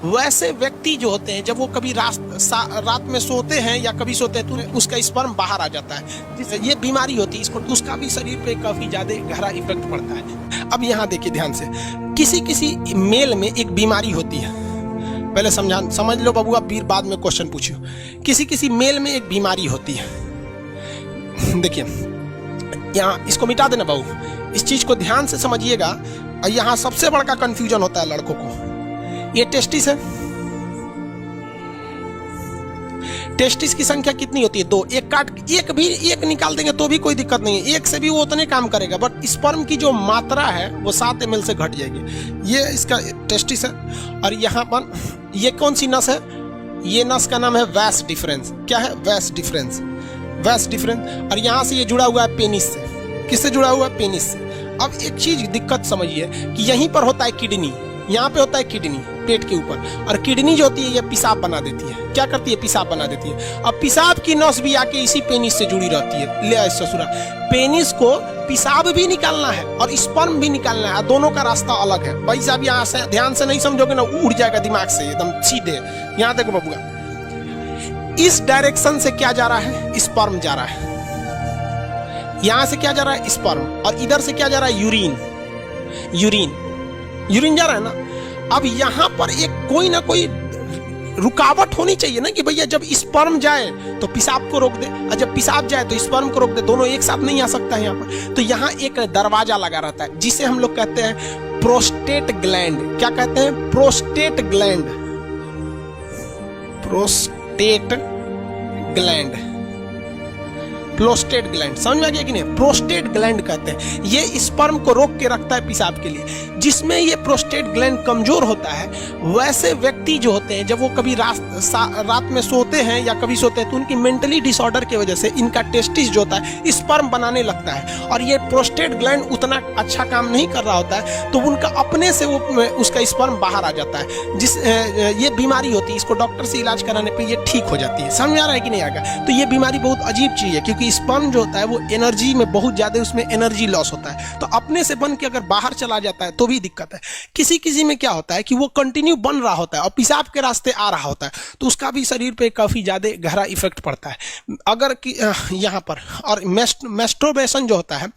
वैसे व्यक्ति जो होते हैं जब वो कभी रात में सोते हैं या कभी सोते हैं तो उसका स्पर्म बाहर आ जाता है, ये बीमारी होती है इसको, उसका भी शरीर पे काफी ज्यादा गहरा इफेक्ट पड़ता है। अब यहाँ देखिए ध्यान से, किसी किसी मेल में एक बीमारी होती है, पहले समझ लो बबुआ, फिर बाद में क्वेश्चन पूछियो। किसी किसी मेल में एक बीमारी होती है, देखिए यहाँ इसको मिटा देना बाबू, इस चीज को ध्यान से समझिएगा। यहाँ सबसे बड़ा कंफ्यूजन होता है लड़कों को, ये टेस्टिस है, टेस्टिस की संख्या कितनी होती है? 2। एक निकाल देंगे तो भी कोई दिक्कत नहीं है, एक से भी वो उतने काम करेगा, बट स्पर्म की जो मात्रा है वो 7 ml से घट जाएगी। ये इसका टेस्टिस है। और यहाँ पर ये कौन सी नस है? ये नस का नाम है वैस डिफरेंस। क्या है? वैस डिफरेंस, वैस डिफरेंस। और यहाँ से ये जुड़ा हुआ है पेनिस से। किससे जुड़ा हुआ है? पेनिस से। अब एक चीज दिक्कत समझिए कि यहीं पर होता है किडनी, यहाँ पे होता है किडनी पेट के ऊपर, और किडनी जो होती है ये पेशाब बना देती है। क्या करती है? पेशाब बना देती है। अब पेशाब की नस भी आके इसी पेनिस से जुड़ी रहती है। ले ससुरा, पेनिस को पेशाब भी निकालना है और स्पर्म भी निकालना है, दोनों का रास्ता अलग है भाई साहब। यहाँ से ध्यान से नहीं समझोगे ना, उड़ जाएगा दिमाग से एकदम सीधे। यहाँ देखो बबुआ, इस डायरेक्शन से क्या जा रहा है? स्पर्म जा रहा है। यहां से क्या जा रहा है? स्पर्म। और इधर से क्या जा रहा है? यूरिन। यूरिन जा रहा है ना। अब यहां पर एक कोई ना कोई रुकावट होनी चाहिए ना, कि भैया जब स्पर्म जाए तो पेशाब को रोक दे, और जब पेशाब जाए तो स्पर्म को रोक दे। दोनों एक साथ नहीं आ सकता है यहाँ पर। तो यहाँ एक दरवाजा लगा रहता है जिसे हम लोग कहते हैं प्रोस्टेट ग्लैंड। क्या कहते हैं? Prostate gland. Prostate gland, prostate gland, समझ में आ गया कि नहीं? प्रोस्टेट ग्लैंड कहते हैं, ये स्पर्म को रोक के रखता है पेशाब के लिए। जिसमें ये प्रोस्टेट ग्लैंड कमजोर होता है, वैसे व्यक्ति जो होते हैं जब वो कभी रात में सोते हैं या कभी सोते हैं तो उनकी मेंटली डिसऑर्डर की वजह से इनका टेस्टिस जो होता है स्पर्म बनाने लगता है, और ये प्रोस्टेट ग्लैंड उतना अच्छा काम नहीं कर रहा होता है, तो उनका अपने से वो उसका स्पर्म बाहर आ जाता है। ये बीमारी होती है, इसको डॉक्टर से इलाज कराने पर ये ठीक हो जाती है। समझ आ रहा है कि नहीं आएगा? तो ये बीमारी बहुत अजीब चीज है, क्योंकि स्पर्म जो होता है वो एनर्जी में बहुत ज्यादा, उसमें एनर्जी लॉस होता है। तो अपने से बन के अगर बाहर चला जाता है तो भी दिक्कत है। किसी किसी में क्या होता है कि वो कंटिन्यू बन रहा होता है और पेशाब के रास्ते आ रहा होता है, तो उसका भी शरीर पे काफी ज्यादा गहरा इफेक्ट पड़ता है। अगर यहाँ पर और मेस्टरबेशन जो होता है,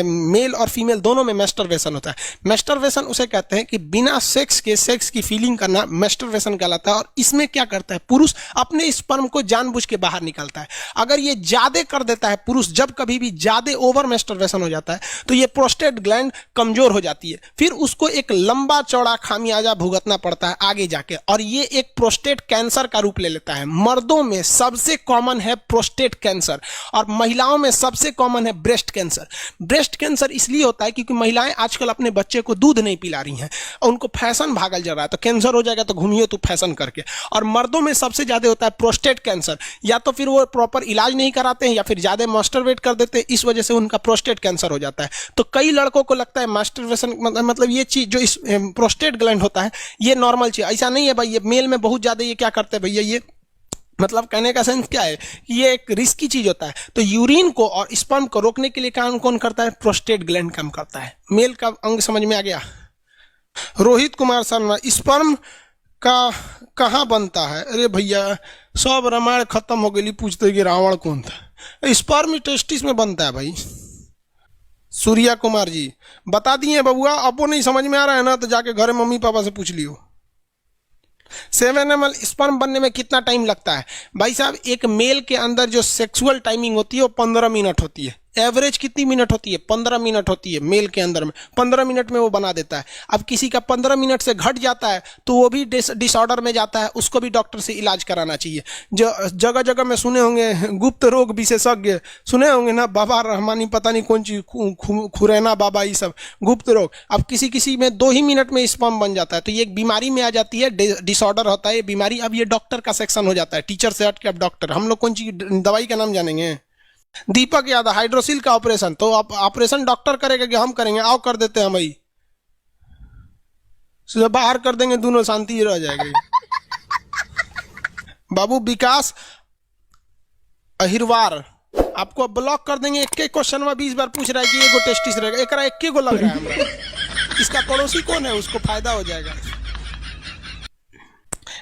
मेल और फीमेल दोनों में मेस्टरबेशन होता है। मेस्टरबेशन उसे कहते हैं कि बिना सेक्स के सेक्स की फीलिंग करना मेस्टरबेशन कहलाता है। और इसमें क्या करता है? पुरुष अपने स्पर्म को जानबूझ के बाहर निकालता है। अगर ये ज्यादा कर देता है पुरुष, जब कभी भी ज्यादा ओवर मेस्टरबेशन हो जाता है तो ये प्रोस्टेट ग्लैंड कमजोर हो जाती है, फिर उसको एक लंबा चौड़ा खामियाजा भुगतना पड़ता है आगे जाके, और ये एक प्रोस्टेट कैंसर का रूप ले लेता है। मर्दों में सबसे कॉमन है प्रोस्टेट कैंसर, और महिलाओं में सबसे कॉमन है ब्रेस्ट कैंसर। ब्रेस्ट कैंसर इसलिए होता है क्योंकि महिलाएं आजकल अपने बच्चे को दूध नहीं पिला रही हैं, और उनको फैशन भागल जा रहा है, तो कैंसर हो जाएगा तो घूमिए तो फैशन करके। और मर्दों में सबसे ज्यादा होता है प्रोस्टेट कैंसर, या तो फिर वो प्रॉपर इलाज नहीं कराते हैं या फिर ज्यादा मास्टरबेट कर देते हैं, इस वजह से उनका प्रोस्टेट कैंसर हो जाता है। तो कई लड़कों को लगता है मास्टरबेशन मतलब ये चीज जो इस प्रोस्टेट ग्लैंड होता है ये नॉर्मल चीज, ऐसा नहीं है भाई। ये मेल में बहुत ज्यादा ये क्या करते हैं भैया, ये मतलब कहने का सेंस क्या है कि ये एक रिस्की चीज होता है। तो यूरिन को और स्पर्म को रोकने के लिए काम कौन करता है? प्रोस्टेट ग्लैंड काम करता है। मेल का अंग समझ में आ गया? रोहित कुमार शर्मा, स्पर्म का कहाँ बनता है? अरे भैया सब रामायण खत्म हो गई, पूछते कि रावण कौन था? स्पर्म टेस्टिस में बनता है भाई। सूर्या कुमार जी बता दिए बबुआ, अब वो नहीं समझ में आ रहा है ना तो जाके घर मम्मी पापा से पूछ लियो। 7 ml स्पर्म बनने में कितना टाइम लगता है? भाई साहब एक मेल के अंदर जो सेक्सुअल टाइमिंग होती है वो 15 मिनट होती है। एवरेज कितनी मिनट होती है? 15 मिनट होती है मेल के अंदर में। 15 मिनट में वो बना देता है। अब किसी का 15 मिनट से घट जाता है तो वो भी डिसऑर्डर में जाता है, उसको भी डॉक्टर से इलाज कराना चाहिए। जो जगह जगह में सुने होंगे गुप्त रोग विशेषज्ञ सुने होंगे ना, बाबा रहमानी पता नहीं कौन चीज खुरैना बाबा, ये सब गुप्त रोग। अब किसी किसी में 2 ही मिनट में स्पर्म बन जाता है, तो ये एक बीमारी में आ जाती है, डिसऑर्डर होता है ये बीमारी। अब ये डॉक्टर का सेक्शन हो जाता है, टीचर से हट के अब डॉक्टर। हम लोग कौन चीज दवाई का नाम जानेंगे? दीपक यादव, हाइड्रोसिल का ऑपरेशन, तो ऑपरेशन डॉक्टर करेगा कि हम करेंगे? आओ कर देते हैं भाई, बाहर कर देंगे, दोनों शांति रह जाएगी। बाबू विकास अहिरवार, आपको ब्लॉक कर देंगे। एक क्वेश्चन में 20 बार पूछ रहा है कि एगो टेस्टिस रहेगा, एक एक्के को लग रहा है हमरा। इसका पड़ोसी कौन है, उसको फायदा हो जाएगा।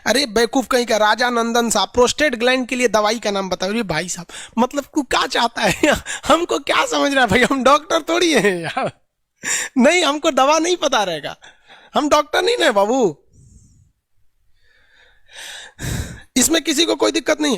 अरे बेवकूफ कहीं का, राजा नंदन साहब प्रोस्टेट ग्लैंड के लिए दवाई का नाम बताओ। भाई साहब मतलब तू क्या चाहता है? हमको क्या समझ रहा है भाई, हम डॉक्टर थोड़ी हैं यार। नहीं, हमको दवा नहीं पता रहेगा, हम डॉक्टर नहीं ना बाबू। इसमें किसी को कोई दिक्कत नहीं है।